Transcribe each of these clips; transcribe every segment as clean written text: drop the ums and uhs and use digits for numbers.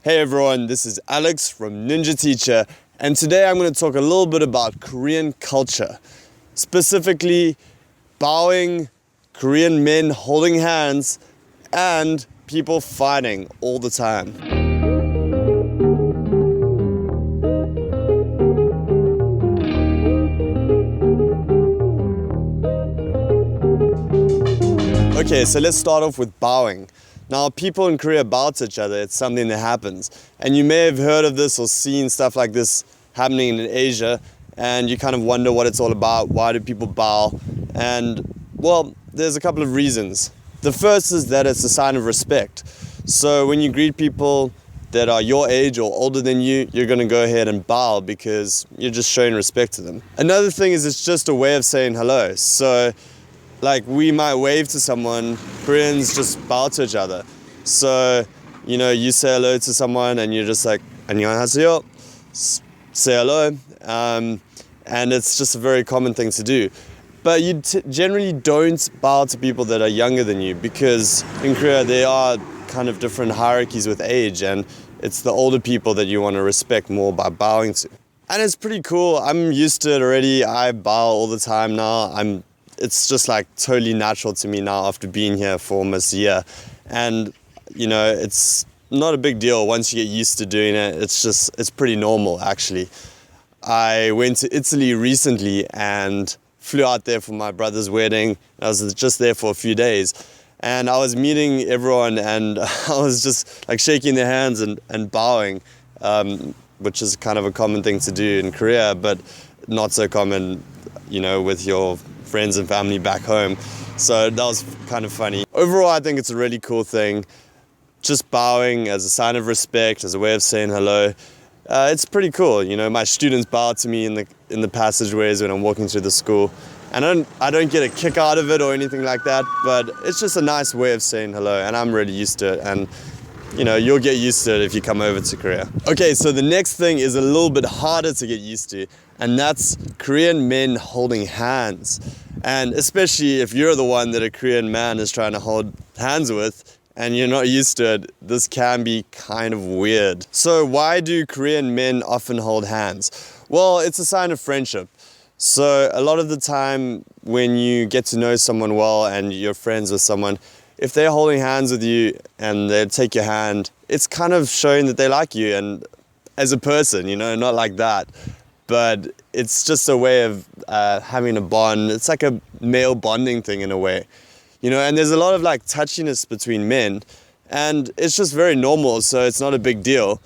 Hey everyone, this is Alex from Ninja Teacher, and today I'm going to talk a little bit about Korean culture. Specifically, bowing, Korean men holding hands, and people fighting all the time. Okay, so let's start off with bowing. Now, people in Korea bow to each other. It's something that happens. And you may have heard of this or seen stuff like this happening in Asia, and you kind of wonder what it's all about. Why do people bow? And, well, there's a couple of reasons. The first is that it's a sign of respect. So when you greet people that are your age or older than you, you're going to go ahead and bow because you're just showing respect to them. Another thing is it's just a way of saying hello. So like we might wave to someone, Koreans just bow to each other. So, you know, you say hello to someone and you're just like, 안녕하세요, say hello. And it's just a very common thing to do. But you generally don't bow to people that are younger than you because in Korea there are kind of different hierarchies with age, and it's the older people that you want to respect more by bowing to. And it's pretty cool. I'm used to it already. I bow all the time now. It's just like totally natural to me now after being here for almost a year. And, you know, it's not a big deal once you get used to doing it. It's pretty normal, actually. I went to Italy recently and flew out there for my brother's wedding. I was just there for a few days. And I was meeting everyone and I was just like shaking their hands and bowing, which is kind of a common thing to do in Korea, but not so common, you know, with your friends and family back home. So that was kind of funny. Overall, I think it's a really cool thing. Just bowing as a sign of respect, as a way of saying hello. It's pretty cool. You know, my students bow to me in the passageways when I'm walking through the school. And I don't get a kick out of it or anything like that, but it's just a nice way of saying hello, and I'm really used to it. And you know, you'll get used to it if you come over to Korea. Okay, so the next thing is a little bit harder to get used to, and that's Korean men holding hands. And especially if you're the one that a Korean man is trying to hold hands with, and you're not used to it, this can be kind of weird. So why do Korean men often hold hands? Well, it's a sign of friendship. So a lot of the time when you get to know someone well and you're friends with someone, if they're holding hands with you and they take your hand, it's kind of showing that they like you and as a person, you know, not like that. But it's just a way of having a bond. It's like a male bonding thing in a way, you know, and there's a lot of like touchiness between men and it's just very normal, so it's not a big deal.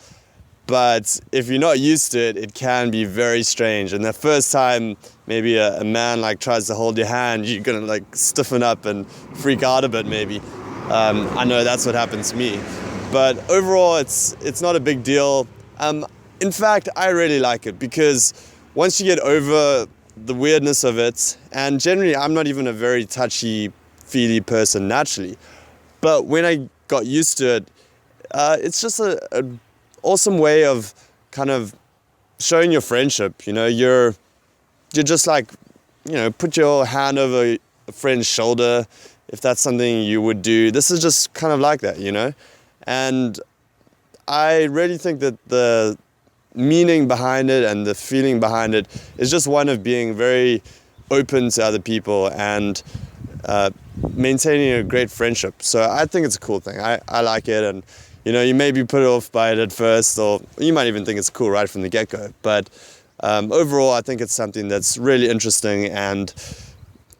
But if you're not used to it, it can be very strange. And the first time maybe a man like tries to hold your hand, you're gonna like stiffen up and freak out a bit maybe. I know that's what happened to me. But overall, it's not a big deal. In fact, I really like it because once you get over the weirdness of it, and generally I'm not even a very touchy-feely person naturally, but when I got used to it, it's just a awesome way of kind of showing your friendship. You know, you're just like, you know, put your hand over a friend's shoulder if that's something you would do. This is just kind of like that, you know. And I really think that the meaning behind it and the feeling behind it is just one of being very open to other people and maintaining a great friendship. So I think it's a cool thing. I like it, and you know, you may be put off by it at first, or you might even think it's cool right from the get-go. But overall, I think it's something that's really interesting, and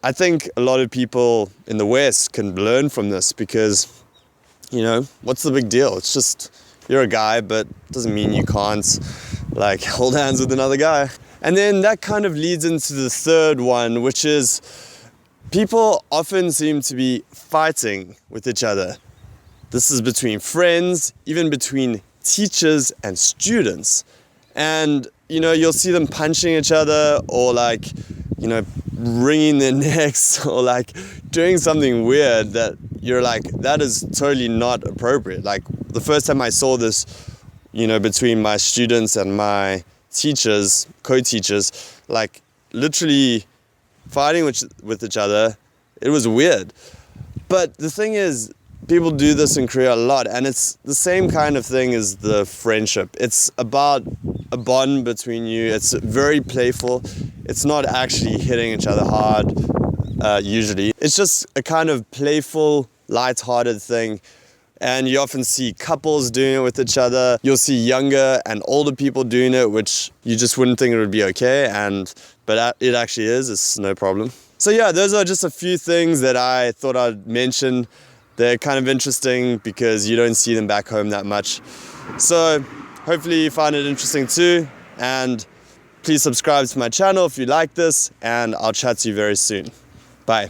I think a lot of people in the West can learn from this because, you know, what's the big deal? It's just, you're a guy, but it doesn't mean you can't, like, hold hands with another guy. And then that kind of leads into the third one, which is people often seem to be fighting with each other. This is between friends, even between teachers and students. And, you know, you'll see them punching each other or like, you know, wringing their necks or like doing something weird that you're like, that is totally not appropriate. Like the first time I saw this, you know, between my students and my teachers, co-teachers, like literally fighting with each other, it was weird. But the thing is, people do this in Korea a lot, and it's the same kind of thing as the friendship. It's about a bond between you. It's very playful. It's not actually hitting each other hard, usually. It's just a kind of playful, light-hearted thing. And you often see couples doing it with each other. You'll see younger and older people doing it, which you just wouldn't think it would be okay, but it actually is. It's no problem. So yeah, those are just a few things that I thought I'd mention. They're kind of interesting because you don't see them back home that much. So hopefully you find it interesting too. And please subscribe to my channel if you like this, and I'll chat to you very soon. Bye.